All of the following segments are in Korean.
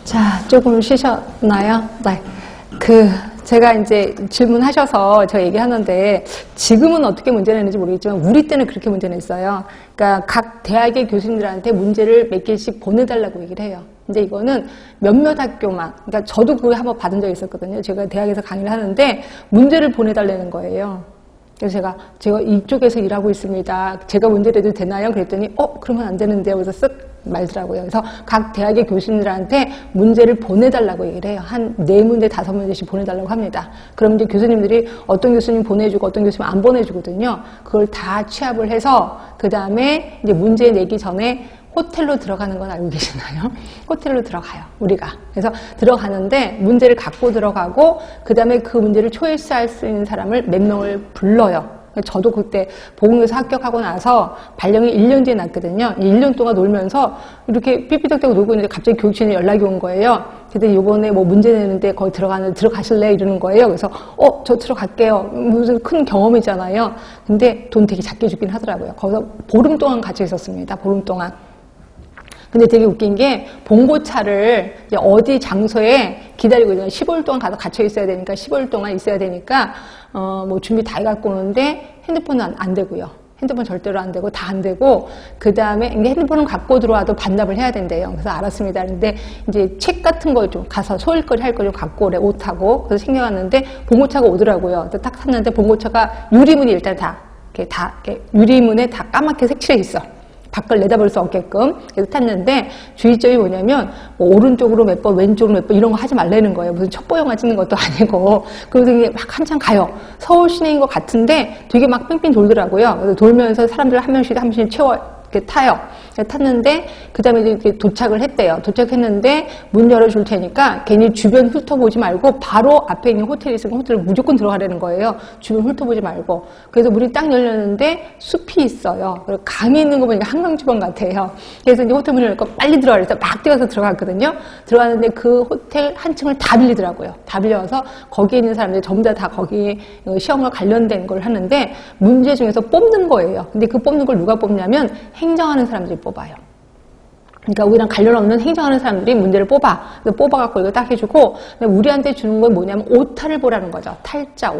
자, 조금 쉬셨나요? 네. 제가 이제 질문하셔서 제가 얘기하는데 지금은 어떻게 문제 내는지 모르겠지만 우리 때는 그렇게 문제 냈어요. 그러니까 각 대학의 교수님들한테 문제를 몇 개씩 보내달라고 얘기를 해요. 근데 이거는 몇몇 학교만, 그러니까 저도 그걸 한번 받은 적이 있었거든요. 제가 대학에서 강의를 하는데 문제를 보내달라는 거예요. 그래서 제가 이쪽에서 일하고 있습니다. 제가 문제 내도 되나요? 그랬더니 그러면 안 되는데요. 그래서 쓱 말더라고요. 그래서 각 대학의 교수님들한테 문제를 보내달라고 얘기를 해요. 한 4문제, 5문제씩 보내달라고 합니다. 그럼 이제 교수님들이 어떤 교수님 보내주고 어떤 교수님 안 보내주거든요. 그걸 다 취합을 해서 그 다음에 이제 문제 내기 전에 호텔로 들어가는 건 알고 계시나요? 호텔로 들어가요, 우리가. 그래서 들어가는데 문제를 갖고 들어가고 그 다음에 그 문제를 초이스할 수 있는 사람을 몇 명을 불러요. 저도 그때 보건교사 합격하고 나서 발령이 1년 뒤에 났거든요. 1년 동안 놀면서 이렇게 삐삐덕대고 놀고 있는데 갑자기 교육청에 연락이 온 거예요. 그때 요번에 뭐 문제 내는데 거기 들어가실래? 이러는 거예요. 그래서 저 들어갈게요. 무슨 큰 경험이잖아요. 근데 돈 되게 작게 주긴 하더라고요. 거기서 보름 동안 같이 있었습니다. 보름 동안. 근데 되게 웃긴 게 봉고차를 이제 어디 장소에 기다리고 있는 15일 동안 가서 갇혀 있어야 되니까 15일 동안 있어야 되니까 뭐 준비 다 해갖고 오는데 핸드폰은 안 되고요. 핸드폰 절대로 안 되고 다 안 되고 그 다음에 핸드폰은 갖고 들어와도 반납을 해야 된대요. 그래서 알았습니다. 근데 이제 책 같은 거 좀 가서 소일거리 할 거 좀 갖고 오래 옷하고 그래서 챙겨갔는데 봉고차가 오더라고요. 딱 탔는데 봉고차가 유리문이 일단 다 이렇게 유리문에 다 까맣게 색칠해 있어. 밖을 내다볼 수 없게끔 그래서 탔는데 주의점이 뭐냐면 뭐 오른쪽으로 몇 번 왼쪽으로 몇 번 이런 거 하지 말라는 거예요. 무슨 첩보 영화 찍는 것도 아니고 그래서 막 한참 가요. 서울 시내인 것 같은데 되게 막 뺑뺑 돌더라고요. 그래서 돌면서 사람들 한 명씩 이렇게 타요. 탔는데 그 다음에 이제 도착을 했대요. 도착했는데 문 열어줄 테니까 괜히 주변 훑어보지 말고 바로 앞에 있는 호텔이 있으면 호텔을 무조건 들어가라는 거예요. 주변 훑어보지 말고. 그래서 문이 딱 열렸는데 숲이 있어요. 그리고 강이 있는 거 보니까 한강주변 같아요. 그래서 이제 호텔 문을 열고 빨리 들어가라 해서 막 뛰어서 들어갔거든요. 들어갔는데 그 호텔 한 층을 다 빌리더라고요. 다 빌려서 거기에 있는 사람들 전부 다 거기 시험과 관련된 걸 하는데 문제 중에서 뽑는 거예요. 근데 그 뽑는 걸 누가 뽑냐면 행정하는 사람들이 뽑아요. 그러니까 우리랑 관련 없는 행정하는 사람들이 문제를 뽑아갖고 이거 딱 해주고, 우리한테 주는 건 뭐냐면 오타를 보라는 거죠. 탈자,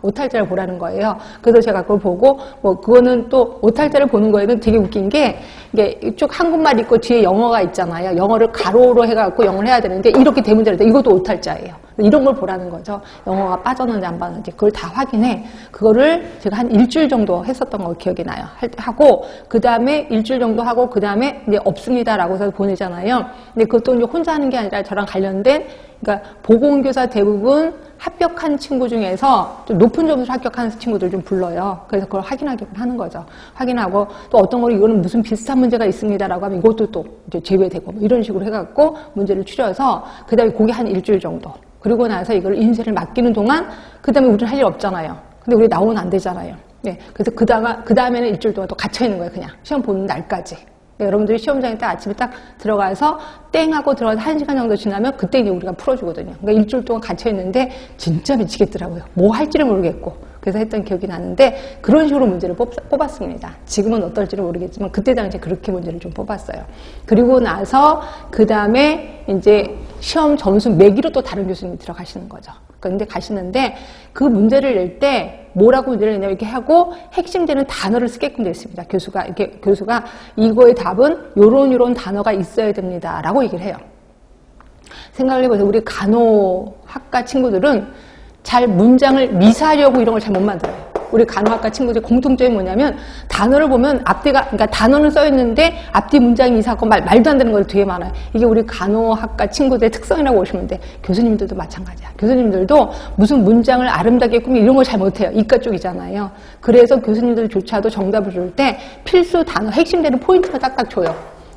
오탈자를 보라는 거예요. 그래서 제가 그걸 보고, 그거는 또 오탈자를 보는 거에는 되게 웃긴 게, 이게 이쪽 한국말 있고 뒤에 영어가 있잖아요. 영어를 가로로 해갖고 영어를 해야 되는데, 이렇게 대문자로 돼. 이것도 오탈자예요. 이런 걸 보라는 거죠. 영어가 빠졌는지 안 빠졌는지. 그걸 다 확인해. 그거를 제가 한 일주일 정도 했었던 거 기억이 나요. 하고, 그 다음에 일주일 정도 하고, 그 다음에 이제 없습니다라고 해서 보내잖아요. 근데 그것도 이제 혼자 하는 게 아니라 저랑 관련된, 그러니까 보건교사 대부분 합격한 친구 중에서 좀 높은 점수로 합격한 친구들 좀 불러요. 그래서 그걸 확인하게끔 하는 거죠. 확인하고 또 어떤 거는 이거는 무슨 비슷한 문제가 있습니다라고 하면 이것도 또 이제 제외되고 뭐 이런 식으로 해갖고 문제를 추려서 그 다음에 그게 한 일주일 정도. 그리고 나서 이걸 인쇄를 맡기는 동안 그 다음에 우리는 할 일 없잖아요. 근데 우리 나오면 안 되잖아요. 네. 그래서 그 다음에는 일주일 동안 또 갇혀 있는 거예요. 그냥 시험 보는 날까지. 네, 여러분들이 시험장에 딱 아침에 딱 들어가서 땡 하고 들어가서 1시간 정도 지나면 그때 이제 우리가 풀어주거든요. 그러니까 일주일 동안 갇혀있는데 진짜 미치겠더라고요. 뭐 할지를 모르겠고. 그래서 했던 기억이 나는데 그런 식으로 문제를 뽑았습니다. 지금은 어떨지는 모르겠지만 그때 당시에 그렇게 문제를 좀 뽑았어요. 그리고 나서 그 다음에 이제 시험 점수 매기로 또 다른 교수님이 들어가시는 거죠. 그런데 가시는데 그 문제를 낼 때 뭐라고 문제를 내냐면 이렇게 하고 핵심되는 단어를 쓰게끔 되어 있습니다. 교수가 이거의 답은 요런 단어가 있어야 됩니다. 라고 얘기를 해요. 생각을 해보세요. 우리 간호학과 친구들은 잘 문장을 미사하려고 이런 걸 잘 못 만들어요. 우리 간호학과 친구들 공통점이 뭐냐면 단어를 보면 그러니까 단어는 써있는데 앞뒤 문장이 이상하고 말도 안 되는 것이 되게 많아요. 이게 우리 간호학과 친구들의 특성이라고 보시면 돼. 교수님들도 마찬가지야. 교수님들도 무슨 문장을 아름답게 꾸미고 이런 걸 잘 못해요. 이과 쪽이잖아요. 그래서 교수님들조차도 정답을 줄 때 필수 단어, 핵심되는 포인트를 딱딱 줘요.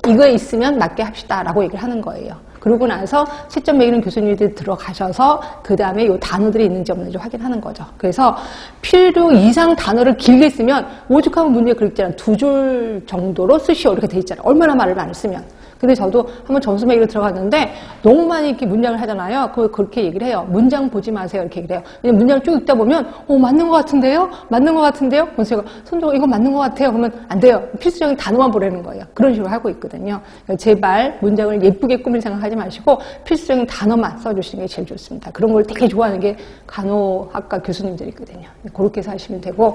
이거에 있으면 맞게 합시다 라고 얘기를 하는 거예요. 그러고 나서 채점 매기는 교수님들이 들어가셔서 그 다음에 이 단어들이 있는지 없는지 확인하는 거죠. 그래서 필요 이상 단어를 길게 쓰면 오죽하면 문제 그렇잖아요. 2줄 정도로 쓰시오 이렇게 돼 있잖아요. 얼마나 말을 많이 쓰면. 근데 저도 한번 점수 매기로 들어갔는데 너무 많이 이렇게 문장을 하잖아요. 그렇게 얘기를 해요. 문장 보지 마세요. 이렇게 얘기를 해요. 왜냐면 문장을 쭉 읽다 보면 맞는 것 같은데요? 맞는 것 같은데요? 그래서 제가 손적으로 이거 맞는 것 같아요. 그러면 안 돼요. 필수적인 단어만 보라는 거예요. 그런 식으로 하고 있거든요. 제발 문장을 예쁘게 꾸밀 생각하지 마시고 필수적인 단어만 써주시는 게 제일 좋습니다. 그런 걸 되게 좋아하는 게 간호학과 교수님들이거든요. 그렇게 해서 하시면 되고